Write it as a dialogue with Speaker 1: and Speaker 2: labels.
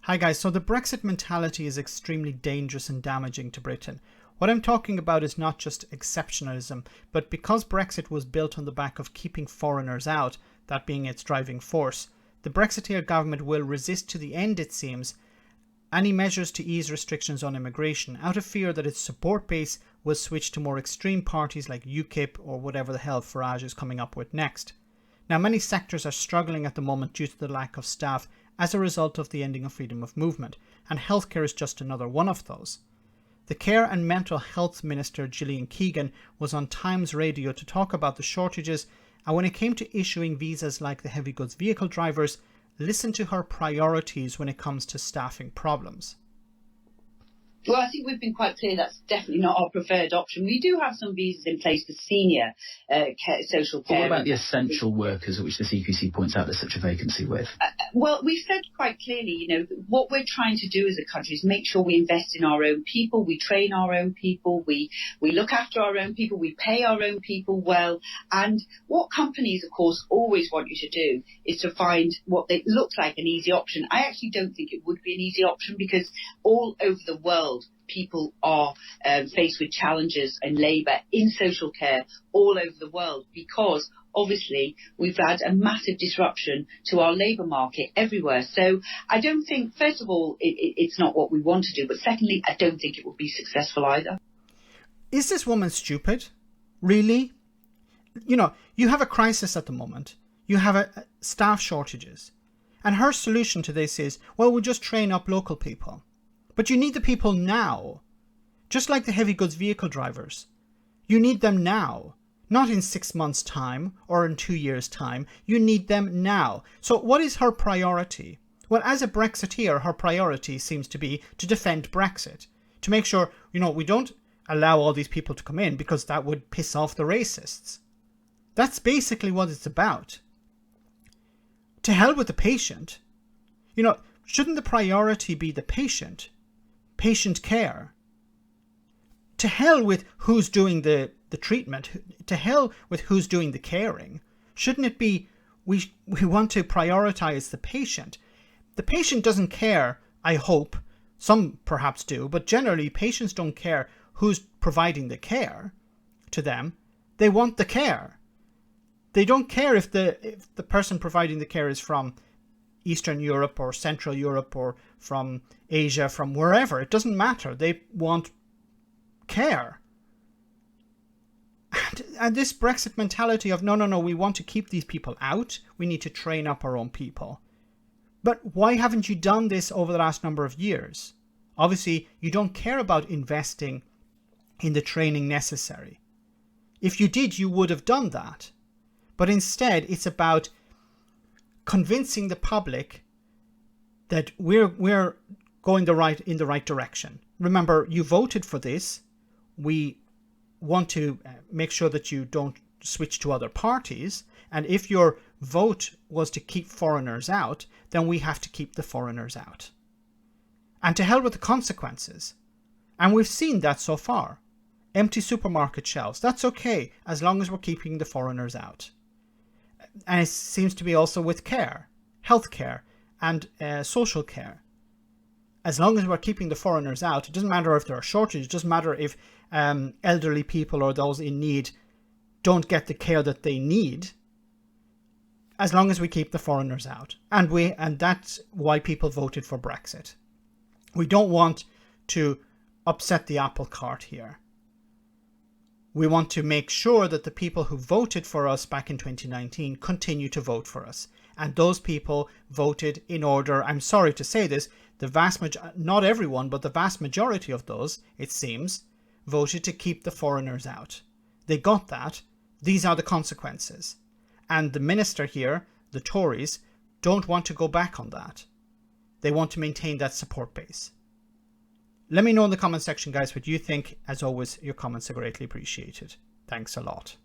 Speaker 1: Hi guys, so the Brexit mentality is extremely dangerous and damaging to Britain. What I'm talking about is not just exceptionalism, but because Brexit was built on the back of keeping foreigners out, that being its driving force, the Brexiteer government will resist to the end, it seems, any measures to ease restrictions on immigration out of fear that its support base will switch to more extreme parties like UKIP or whatever the hell Farage is coming up with next. Now, many sectors are struggling at the moment due to the lack of staff as a result of the ending of freedom of movement, and healthcare is just another one of those. The Care and Mental Health Minister Gillian Keegan was on Times Radio to talk about the shortages, and when it came to issuing visas like the heavy goods vehicle drivers, listen to her priorities when it comes to staffing problems.
Speaker 2: Well, I think we've been quite clear that's definitely not our preferred option. We do have some visas in place for senior social care.
Speaker 3: What about the essential workers, which the CQC points out there's such a vacancy with?
Speaker 2: Well, we've said quite clearly, what we're trying to do as a country is make sure we invest in our own people, we train our own people, we look after our own people, we pay our own people well. And what companies, of course, always want you to do is to find what looks like an easy option. I actually don't think it would be an easy option because all over the world, people are faced with challenges in labour, in social care, all over the world, because obviously we've had a massive disruption to our labour market everywhere. So I don't think, first of all, it's not what we want to do, but secondly, I don't think it will be successful either.
Speaker 1: Is this woman stupid? Really? You have a crisis at the moment. You have staff shortages. And her solution to this is, well, we'll just train up local people. But you need the people now, just like the heavy goods vehicle drivers. You need them now, not in 6 months' time or in 2 years' time. You need them now. So what is her priority? Well, as a Brexiteer, her priority seems to be to defend Brexit, to make sure, we don't allow all these people to come in because that would piss off the racists. That's basically what it's about. To hell with the patient. Shouldn't the priority be the patient? Patient care. To hell with who's doing the treatment. To hell with who's doing the caring. Shouldn't it be we want to prioritize the patient? The patient doesn't care, I hope. Some perhaps do, but generally patients don't care who's providing the care to them. They want the care. They don't care if the person providing the care is from Eastern Europe or Central Europe or from Asia, from wherever. It doesn't matter. They want care. And this Brexit mentality of, no, we want to keep these people out. We need to train up our own people. But why haven't you done this over the last number of years? Obviously, you don't care about investing in the training necessary. If you did, you would have done that. But instead, it's about convincing the public that we're going in the right direction. Remember, you voted for this. We want to make sure that you don't switch to other parties. And if your vote was to keep foreigners out, then we have to keep the foreigners out. And to hell with the consequences. And we've seen that so far. Empty supermarket shelves. That's okay, as long as we're keeping the foreigners out. And it seems to be also with care, healthcare, and social care. As long as we're keeping the foreigners out, it doesn't matter if there are shortages, it doesn't matter if elderly people or those in need don't get the care that they need, as long as we keep the foreigners out. And that's why people voted for Brexit. We don't want to upset the apple cart here. We want to make sure that the people who voted for us back in 2019 continue to vote for us. And those people voted in order, I'm sorry to say this, not everyone, but the vast majority of those, it seems, voted to keep the foreigners out. They got that. These are the consequences. And the minister here, the Tories, don't want to go back on that. They want to maintain that support base. Let me know in the comment section, guys, what you think. As always, your comments are greatly appreciated. Thanks a lot.